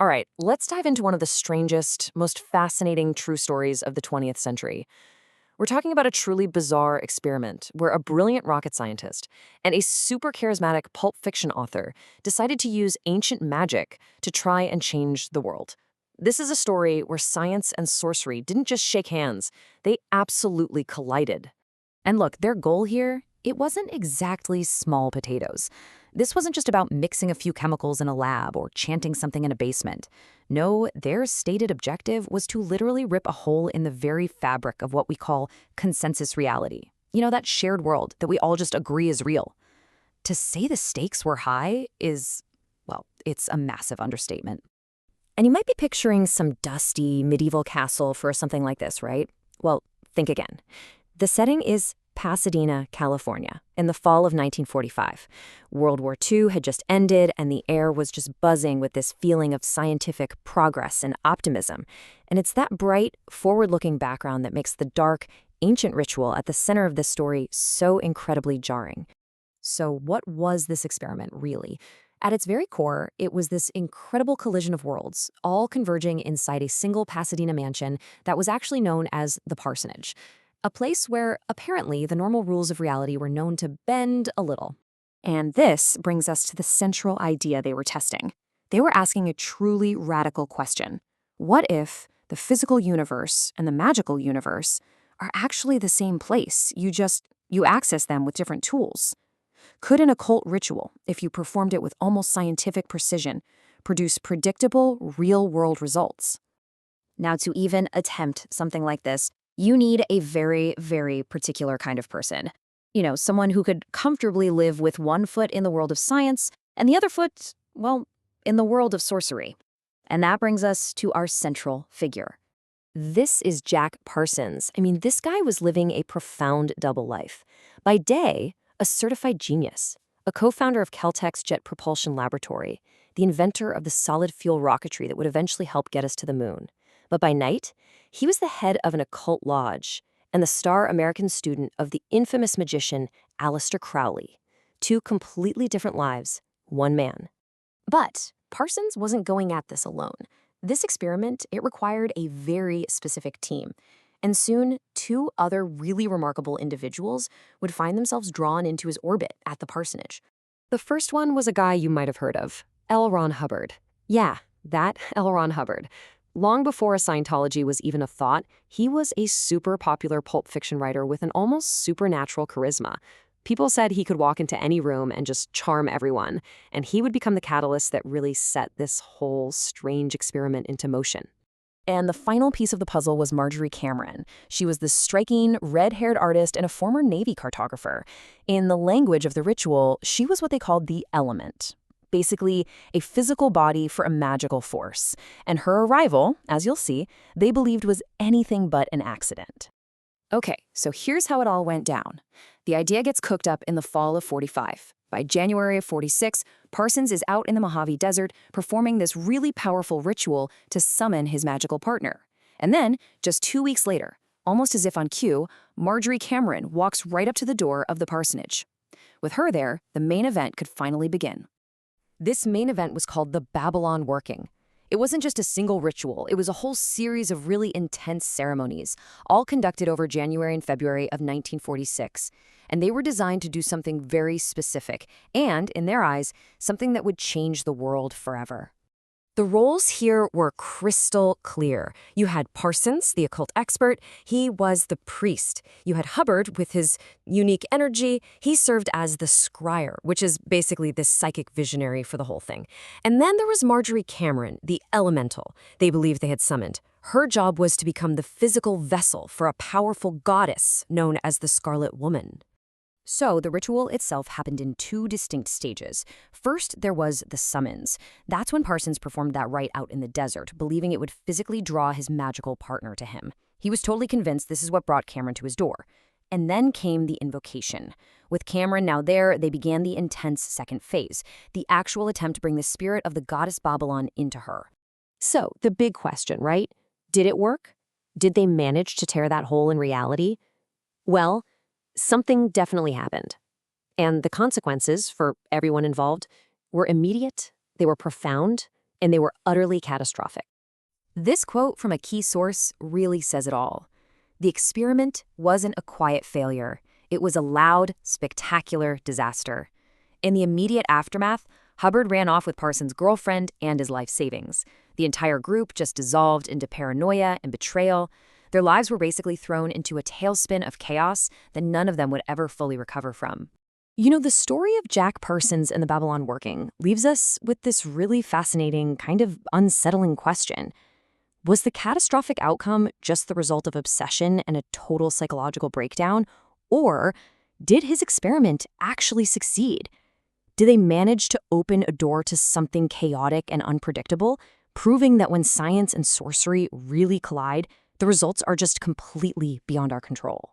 All right, let's dive into one of the strangest, most fascinating true stories of the 20th century. We're talking about a truly bizarre experiment where a brilliant rocket scientist and a super charismatic pulp fiction author decided to use ancient magic to try and change the world. This is a story where science and sorcery didn't just shake hands, they absolutely collided. And look, their goal here, it wasn't exactly small potatoes. This wasn't just about mixing a few chemicals in a lab or chanting something in a basement. No, their stated objective was to literally rip a hole in the very fabric of what we call consensus reality. You know, that shared world that we all just agree is real. To say the stakes were high is, well, it's a massive understatement. And you might be picturing some dusty medieval castle for something like this, right? Well, think again. The setting is Pasadena, California, in the fall of 1945. World War II had just ended, and the air was just buzzing with this feeling of scientific progress and optimism. And it's that bright, forward-looking background that makes the dark, ancient ritual at the center of this story so incredibly jarring. So what was this experiment, really? At its very core, it was this incredible collision of worlds, all converging inside a single Pasadena mansion that was actually known as the Parsonage. A place where, apparently, the normal rules of reality were known to bend a little. And this brings us to the central idea they were testing. They were asking a truly radical question. What if the physical universe and the magical universe are actually the same place? You access them with different tools. Could an occult ritual, if you performed it with almost scientific precision, produce predictable, real-world results? Now, to even attempt something like this, you need a very, very particular kind of person. You know, someone who could comfortably live with one foot in the world of science and the other foot, well, in the world of sorcery. And that brings us to our central figure. This is Jack Parsons. I mean, this guy was living a profound double life. By day, a certified genius, a co-founder of Caltech's Jet Propulsion Laboratory, the inventor of the solid fuel rocketry that would eventually help get us to the moon. But by night, he was the head of an occult lodge and the star American student of the infamous magician Aleister Crowley. Two completely different lives, one man. But Parsons wasn't going at this alone. This experiment, it required a very specific team. And soon, two other really remarkable individuals would find themselves drawn into his orbit at the Parsonage. The first one was a guy you might have heard of, L. Ron Hubbard. Yeah, that L. Ron Hubbard. Long before Scientology was even a thought, he was a super popular pulp fiction writer with an almost supernatural charisma. People said he could walk into any room and just charm everyone, and he would become the catalyst that really set this whole strange experiment into motion. And the final piece of the puzzle was Marjorie Cameron. She was this striking, red-haired artist and a former Navy cartographer. In the language of the ritual, she was what they called the element. Basically, a physical body for a magical force. And her arrival, as you'll see, they believed was anything but an accident. Okay, so here's how it all went down. The idea gets cooked up in the fall of 45. By January of 46, Parsons is out in the Mojave Desert performing this really powerful ritual to summon his magical partner. And then, just 2 weeks later, almost as if on cue, Marjorie Cameron walks right up to the door of the Parsonage. With her there, the main event could finally begin. This main event was called the Babalon Working. It wasn't just a single ritual, it was a whole series of really intense ceremonies, all conducted over January and February of 1946. And they were designed to do something very specific, and, in their eyes, something that would change the world forever. The roles here were crystal clear. You had Parsons, the occult expert. He was the priest. You had Hubbard with his unique energy. He served as the Scryer, which is basically this psychic visionary for the whole thing. And then there was Marjorie Cameron, the elemental they believed they had summoned. Her job was to become the physical vessel for a powerful goddess known as the Scarlet Woman. So the ritual itself happened in two distinct stages. First, there was the summons. That's when Parsons performed that rite out in the desert, believing it would physically draw his magical partner to him. He was totally convinced this is what brought Cameron to his door. And then came the invocation. With Cameron now there, they began the intense second phase, the actual attempt to bring the spirit of the goddess Babalon into her. So, the big question, right? Did it work? Did they manage to tear that hole in reality? Well, something definitely happened. And the consequences for everyone involved were immediate, they were profound, and they were utterly catastrophic. This quote from a key source really says it all. The experiment wasn't a quiet failure. It was a loud, spectacular disaster. In the immediate aftermath, Hubbard ran off with Parsons' girlfriend and his life savings. The entire group just dissolved into paranoia and betrayal. Their lives were basically thrown into a tailspin of chaos that none of them would ever fully recover from. You know, the story of Jack Parsons and the Babalon Working leaves us with this really fascinating, kind of unsettling question. Was the catastrophic outcome just the result of obsession and a total psychological breakdown? Or did his experiment actually succeed? Did they manage to open a door to something chaotic and unpredictable, proving that when science and sorcery really collide, the results are just completely beyond our control?